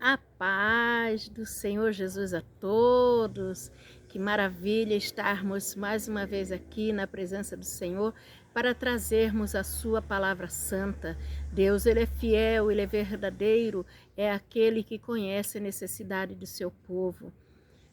A paz do Senhor Jesus a todos. Que maravilha estarmos mais uma vez aqui na presença do Senhor para trazermos a sua palavra santa. Deus, ele é fiel, ele é verdadeiro, é aquele que conhece a necessidade do seu povo.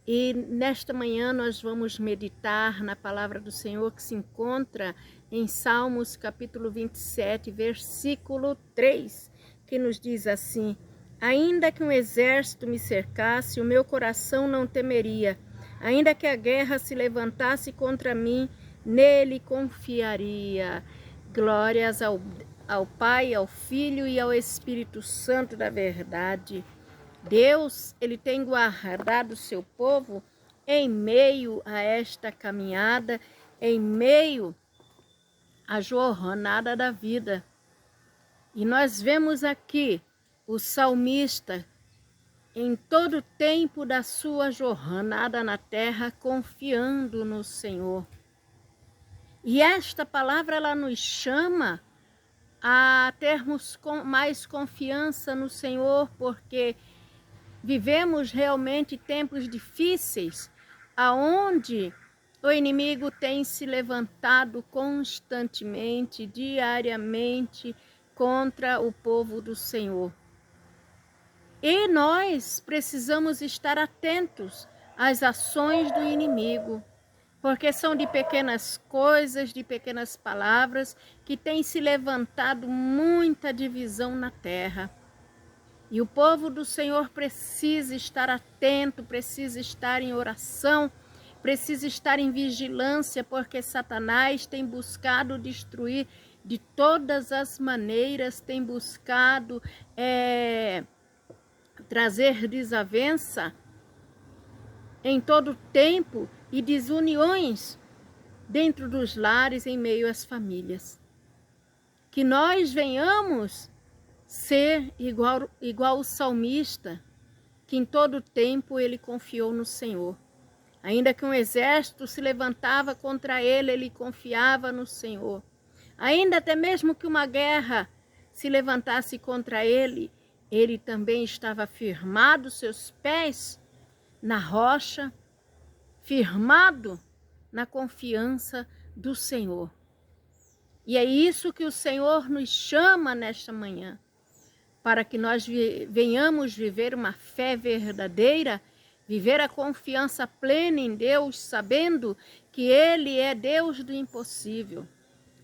E nesta manhã nós vamos meditar na palavra do Senhor que se encontra em Salmos capítulo 27, versículo 3, que nos diz assim: ainda que um exército me cercasse, o meu coração não temeria. Ainda que a guerra se levantasse contra mim, nele confiaria. Glórias ao Pai, ao Filho e ao Espírito Santo da verdade. Deus, ele tem guardado o seu povo em meio a esta caminhada, em meio à jornada da vida. E nós vemos aqui o salmista, em todo o tempo da sua jornada na terra, confiando no Senhor. E esta palavra, ela nos chama a termos mais confiança no Senhor, porque vivemos realmente tempos difíceis, aonde o inimigo tem se levantado constantemente, diariamente, contra o povo do Senhor. E nós precisamos estar atentos às ações do inimigo, porque são de pequenas coisas, de pequenas palavras, que tem se levantado muita divisão na terra. E o povo do Senhor precisa estar atento, precisa estar em oração, precisa estar em vigilância, porque Satanás tem buscado destruir de todas as maneiras, tem buscado trazer desavença em todo tempo e desuniões dentro dos lares, em meio às famílias. Que nós venhamos ser igual o salmista, que em todo tempo ele confiou no Senhor. Ainda que um exército se levantava contra ele, ele confiava no Senhor. Ainda até mesmo que uma guerra se levantasse contra ele, ele também estava firmado, seus pés na rocha, firmado na confiança do Senhor. E é isso que o Senhor nos chama nesta manhã, para que nós venhamos viver uma fé verdadeira, viver a confiança plena em Deus, sabendo que Ele é Deus do impossível.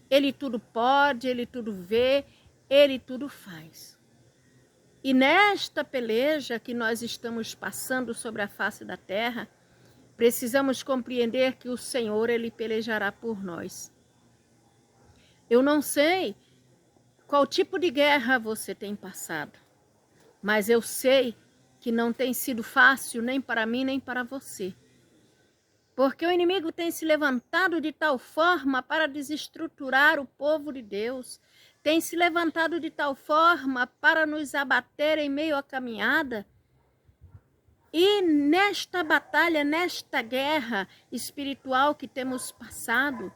Ele tudo pode, Ele tudo vê, Ele tudo faz. E nesta peleja que nós estamos passando sobre a face da terra, precisamos compreender que o Senhor, Ele pelejará por nós. Eu não sei qual tipo de guerra você tem passado, mas eu sei que não tem sido fácil nem para mim, nem para você. Porque o inimigo tem se levantado de tal forma para desestruturar o povo de Deus, tem se levantado de tal forma para nos abater em meio à caminhada. E nesta batalha, nesta guerra espiritual que temos passado,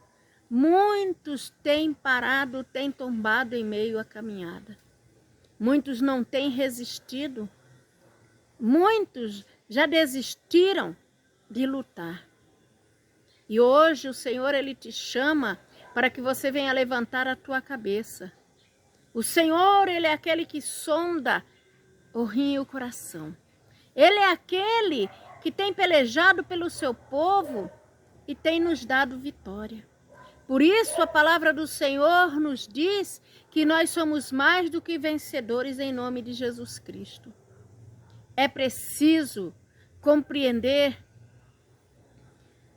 muitos têm parado, têm tombado em meio à caminhada. Muitos não têm resistido. Muitos já desistiram de lutar. E hoje o Senhor, Ele te chama para que você venha levantar a tua cabeça. O Senhor, Ele é aquele que sonda o rim e o coração. Ele é aquele que tem pelejado pelo seu povo e tem nos dado vitória. Por isso a palavra do Senhor nos diz que nós somos mais do que vencedores em nome de Jesus Cristo. É preciso compreender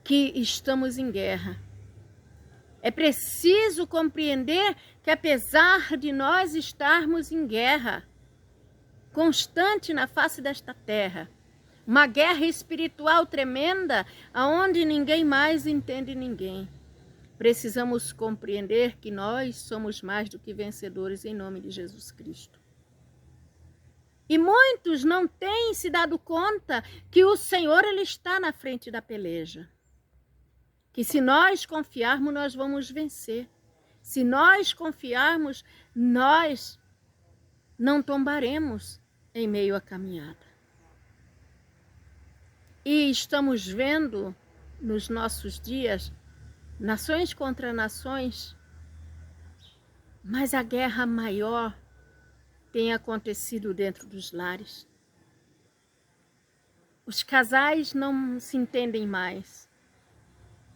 que estamos em guerra. É preciso compreender que apesar de nós estarmos em guerra constante na face desta terra, uma guerra espiritual tremenda, aonde ninguém mais entende ninguém, precisamos compreender que nós somos mais do que vencedores em nome de Jesus Cristo. E muitos não têm se dado conta que o Senhor, Ele está na frente da peleja. Que se nós confiarmos, nós vamos vencer. Se nós confiarmos, nós não tombaremos. em meio à caminhada. E estamos vendo nos nossos dias nações contra nações, mas a guerra maior tem acontecido dentro dos lares. Os casais não se entendem mais.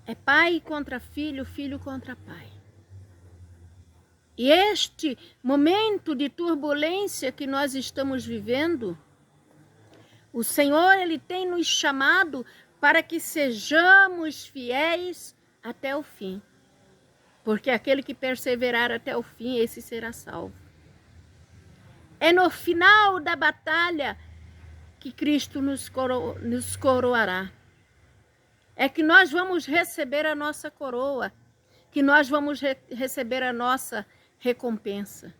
É pai contra filho, filho contra pai. E este momento de turbulência que nós estamos vivendo, o Senhor, Ele tem nos chamado para que sejamos fiéis até o fim. Porque aquele que perseverar até o fim, esse será salvo. É no final da batalha que Cristo nos coroará. É que nós vamos receber a nossa coroa, que nós vamos receber a nossa recompensa.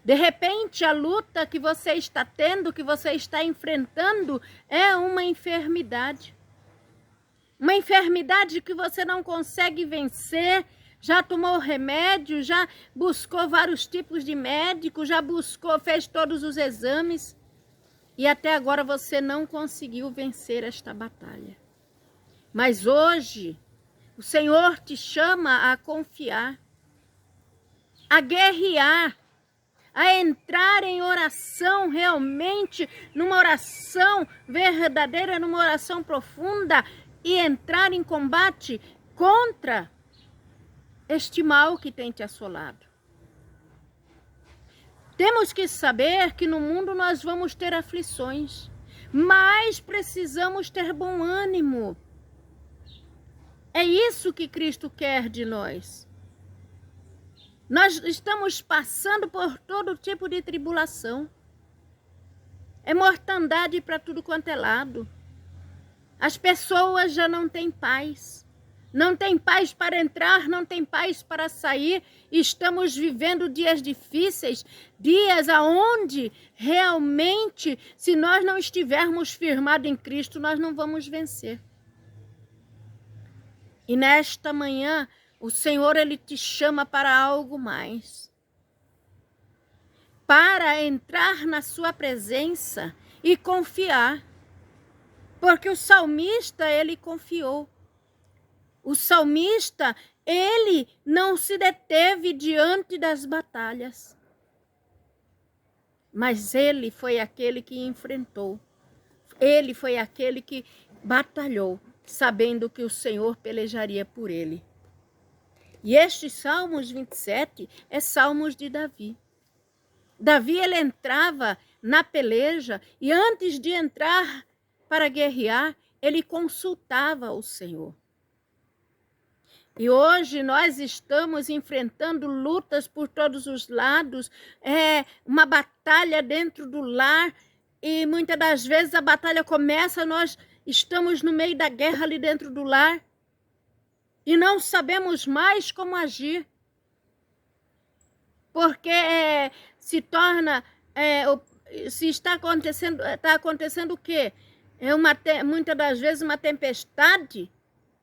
De repente, a luta que você está tendo, que você está enfrentando, é uma enfermidade. Uma enfermidade que você não consegue vencer, já tomou remédio, já buscou vários tipos de médico, já buscou, fez todos os exames, e até agora você não conseguiu vencer esta batalha. Mas hoje, o Senhor te chama a confiar, a guerrear, a entrar em oração realmente, numa oração verdadeira, numa oração profunda, e entrar em combate contra este mal que tem te assolado. Temos que saber que no mundo nós vamos ter aflições, mas precisamos ter bom ânimo. É isso que Cristo quer de nós. Nós estamos passando por todo tipo de tribulação. É mortandade para tudo quanto é lado. As pessoas já não têm paz. Não tem paz para entrar, não tem paz para sair. Estamos vivendo dias difíceis, dias aonde realmente, se nós não estivermos firmados em Cristo, nós não vamos vencer. E nesta manhã, o Senhor, Ele te chama para algo mais. Para entrar na sua presença e confiar. Porque o salmista, ele confiou. O salmista, ele não se deteve diante das batalhas. Mas ele foi aquele que enfrentou. Ele foi aquele que batalhou, sabendo que o Senhor pelejaria por ele. E este Salmos 27 é Salmos de Davi. Davi, ele entrava na peleja e antes de entrar para guerrear, ele consultava o Senhor. E hoje nós estamos enfrentando lutas por todos os lados, uma batalha dentro do lar, e muitas das vezes a batalha começa, nós estamos no meio da guerra ali dentro do lar, e não sabemos mais como agir. Porque se torna, se está acontecendo o quê? Muitas das vezes uma tempestade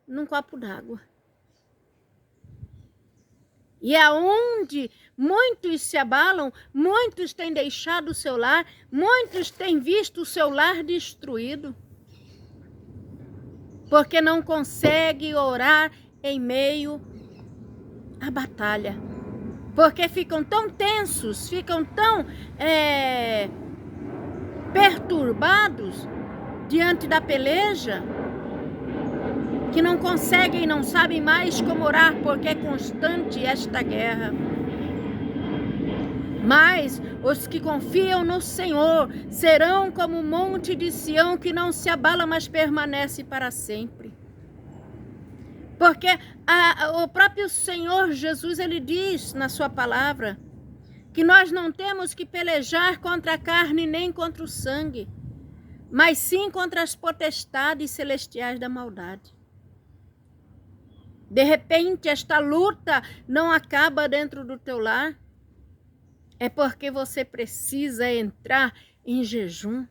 num copo d'água. E aonde muitos se abalam, muitos têm deixado o seu lar, muitos têm visto o seu lar destruído. Porque não consegue orar em meio à batalha. Porque ficam tão tensos, ficam tão perturbados diante da peleja, que não conseguem e não sabem mais como orar, porque é constante esta guerra. Mas os que confiam no Senhor serão como o monte de Sião, que não se abala, mas permanece para sempre. Porque o próprio Senhor Jesus, ele diz na sua palavra que nós não temos que pelejar contra a carne nem contra o sangue, mas sim contra as potestades celestiais da maldade. De repente, esta luta não acaba dentro do teu lar, é porque você precisa entrar em jejum.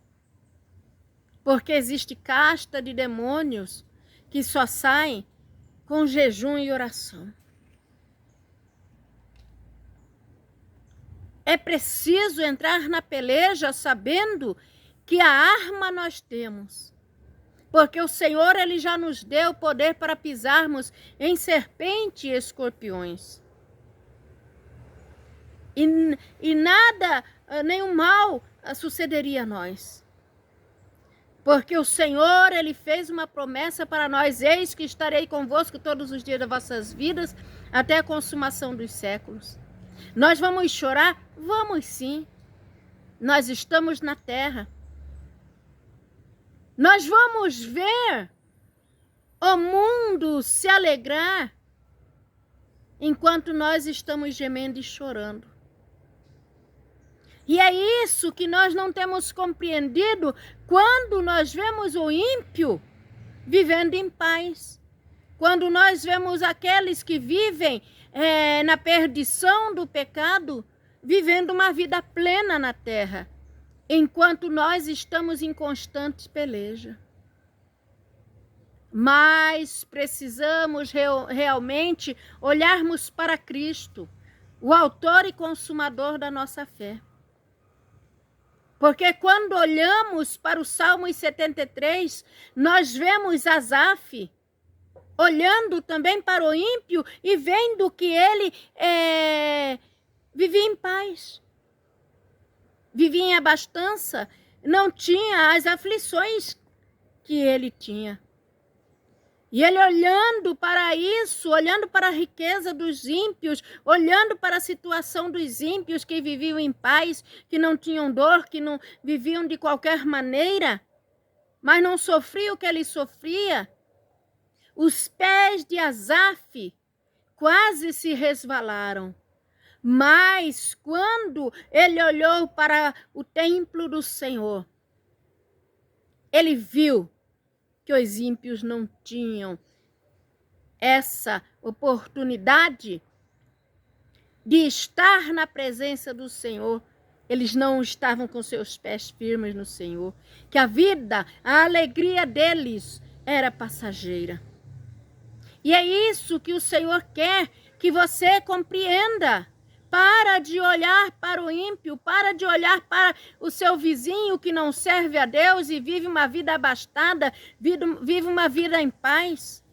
Porque existe casta de demônios que só saem com jejum e oração. É preciso entrar na peleja sabendo que a arma nós temos. Porque o Senhor, Ele já nos deu poder para pisarmos em serpente e escorpiões. E nada, nenhum mal sucederia a nós. Porque o Senhor, Ele fez uma promessa para nós. Eis que estarei convosco todos os dias das vossas vidas, até a consumação dos séculos. Nós vamos chorar? Vamos sim. Nós estamos na terra. Nós vamos ver o mundo se alegrar enquanto nós estamos gemendo e chorando. E é isso que nós não temos compreendido quando nós vemos o ímpio vivendo em paz. Quando nós vemos aqueles que vivem na perdição do pecado, vivendo uma vida plena na terra, enquanto nós estamos em constante peleja. Mas precisamos realmente olharmos para Cristo, o autor e consumador da nossa fé. Porque quando olhamos para o Salmo 73, nós vemos Asaf olhando também para o ímpio e vendo que ele vivia em paz, vivia em abastança, não tinha as aflições que ele tinha. E ele olhando para isso, olhando para a riqueza dos ímpios, olhando para a situação dos ímpios que viviam em paz, que não tinham dor, que não viviam de qualquer maneira, mas não sofriam o que ele sofria, os pés de Asaf quase se resvalaram. Mas quando ele olhou para o templo do Senhor, ele viu que os ímpios não tinham essa oportunidade de estar na presença do Senhor. Eles não estavam com seus pés firmes no Senhor. Que a vida, a alegria deles era passageira. E é isso que o Senhor quer que você compreenda. Para de olhar para o ímpio, para de olhar para o seu vizinho que não serve a Deus e vive uma vida abastada, vive uma vida em paz.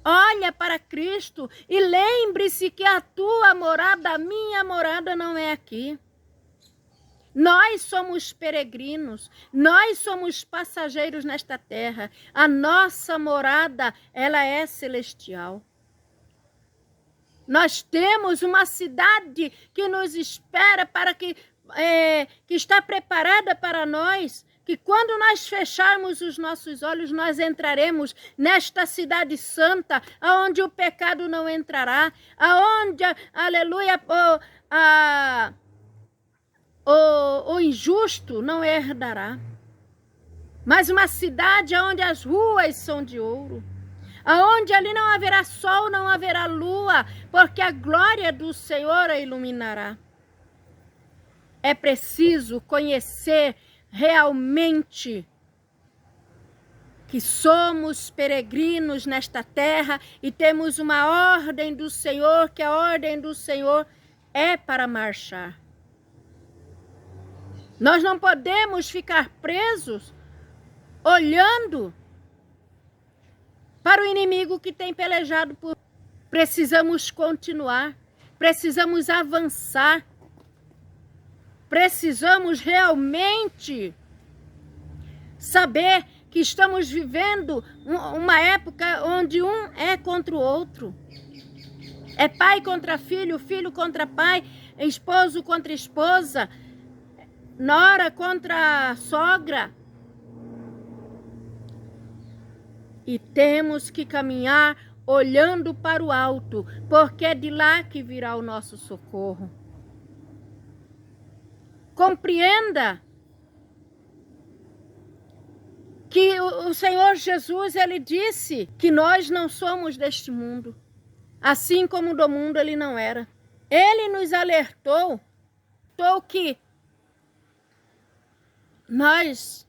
Olha para Cristo e lembre-se que a tua morada, a minha morada não é aqui. Nós somos peregrinos, nós somos passageiros nesta terra. A nossa morada, ela é celestial. Nós temos uma cidade que nos espera para que está preparada para nós, que quando nós fecharmos os nossos olhos, nós entraremos nesta cidade santa, aonde o pecado não entrará, aonde, aleluia, o injusto não herdará. Mas uma cidade onde as ruas são de ouro, aonde ali não haverá sol, não haverá lua, porque a glória do Senhor a iluminará. É preciso conhecer realmente que somos peregrinos nesta terra e temos uma ordem do Senhor, que a ordem do Senhor é para marchar. Nós não podemos ficar presos olhando para o inimigo que tem pelejado por nós. Precisamos continuar, precisamos avançar, precisamos realmente saber que estamos vivendo uma época onde um é contra o outro. É pai contra filho, filho contra pai, esposo contra esposa, nora contra sogra. E temos que caminhar olhando para o alto, porque é de lá que virá o nosso socorro. Compreenda que o Senhor Jesus, ele disse que nós não somos deste mundo, assim como do mundo ele não era. Ele nos alertou que nós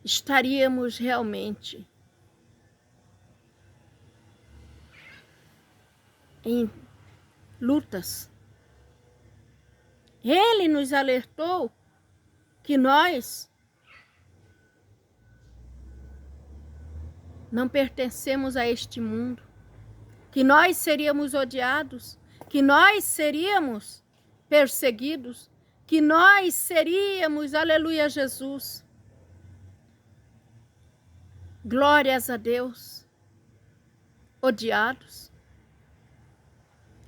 estaríamos realmente lutas. Ele nos alertou que nós não pertencemos a este mundo, que nós seríamos odiados, que nós seríamos perseguidos, que nós seríamos, aleluia, Jesus. Glórias a Deus, odiados.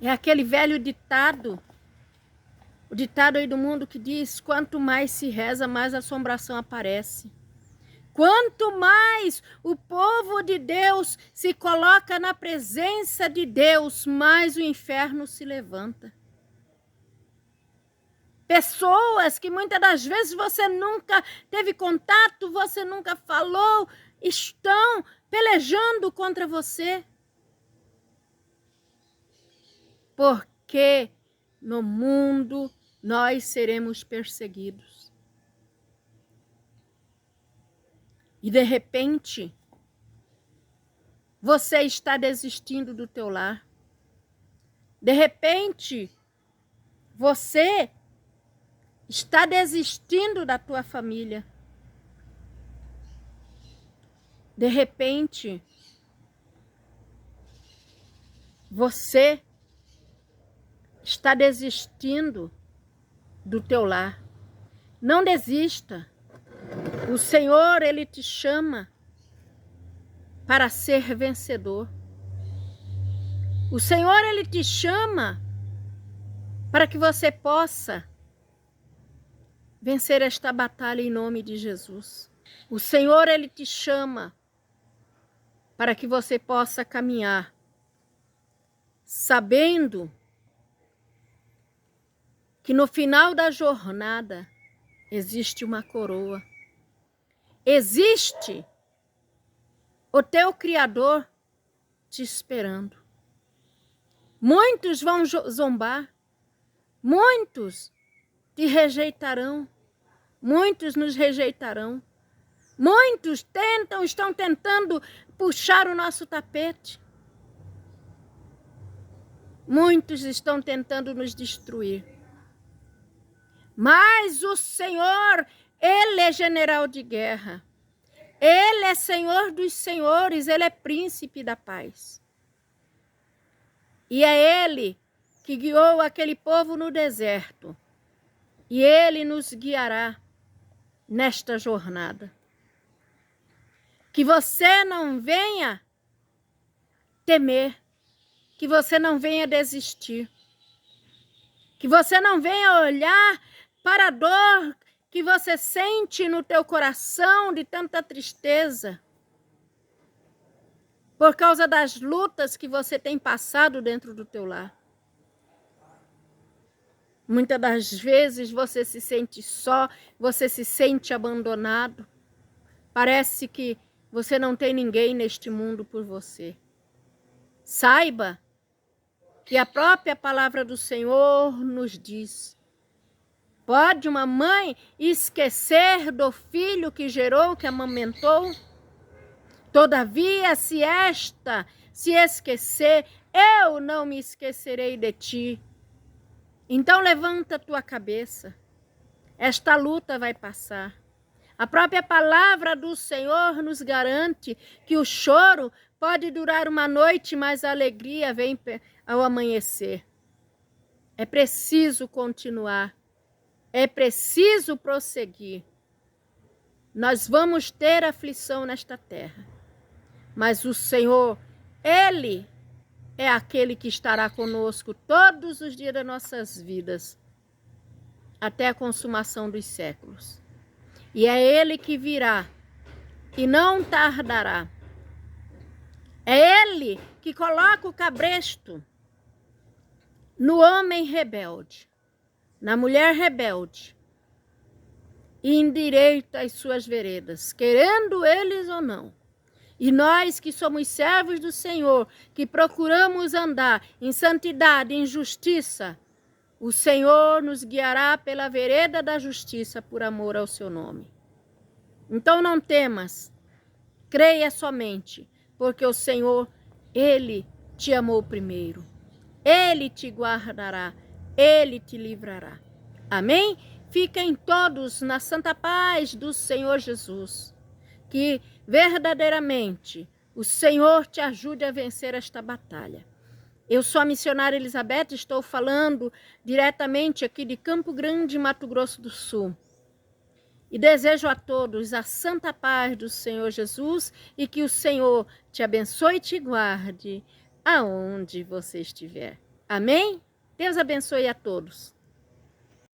É aquele velho ditado, o ditado aí do mundo que diz: quanto mais se reza, mais assombração aparece. Quanto mais o povo de Deus se coloca na presença de Deus, mais o inferno se levanta. Pessoas que muitas das vezes você nunca teve contato, você nunca falou, estão pelejando contra você. Porque no mundo nós seremos perseguidos. E de repente, você está desistindo do teu lar. De repente, você está desistindo da tua família. De repente, você está desistindo do teu lar. Não desista. O Senhor, Ele te chama para ser vencedor. O Senhor, Ele te chama para que você possa vencer esta batalha em nome de Jesus. O Senhor, Ele te chama para que você possa caminhar sabendo que no final da jornada existe uma coroa. Existe o teu Criador te esperando. Muitos vão zombar, muitos te rejeitarão, muitos nos rejeitarão, muitos estão tentando puxar o nosso tapete, muitos estão tentando nos destruir. Mas o Senhor, Ele é general de guerra. Ele é Senhor dos senhores, Ele é príncipe da paz. E é Ele que guiou aquele povo no deserto. E Ele nos guiará nesta jornada. Que você não venha temer, que você não venha desistir, que você não venha olhar para a dor que você sente no teu coração de tanta tristeza, por causa das lutas que você tem passado dentro do teu lar. Muitas das vezes você se sente só, você se sente abandonado. Parece que você não tem ninguém neste mundo por você. Saiba que a própria palavra do Senhor nos diz: pode uma mãe esquecer do filho que gerou, que amamentou? Todavia, se esta se esquecer, eu não me esquecerei de ti. Então levanta a tua cabeça. Esta luta vai passar. A própria palavra do Senhor nos garante que o choro pode durar uma noite, mas a alegria vem ao amanhecer. É preciso continuar. É preciso prosseguir. Nós vamos ter aflição nesta terra. Mas o Senhor, Ele é aquele que estará conosco todos os dias das nossas vidas, até a consumação dos séculos. E é Ele que virá e não tardará. É Ele que coloca o cabresto no homem rebelde, na mulher rebelde, e endireita as suas veredas, querendo eles ou não. E nós que somos servos do Senhor, que procuramos andar em santidade, em justiça, o Senhor nos guiará pela vereda da justiça por amor ao seu nome. Então não temas, creia somente, porque o Senhor, Ele te amou primeiro. Ele te guardará, Ele te livrará. Amém? Fiquem todos na santa paz do Senhor Jesus. Que verdadeiramente o Senhor te ajude a vencer esta batalha. Eu sou a missionária Elizabeth, estou falando diretamente aqui de Campo Grande, Mato Grosso do Sul. E desejo a todos a santa paz do Senhor Jesus e que o Senhor te abençoe e te guarde aonde você estiver. Amém? Deus abençoe a todos.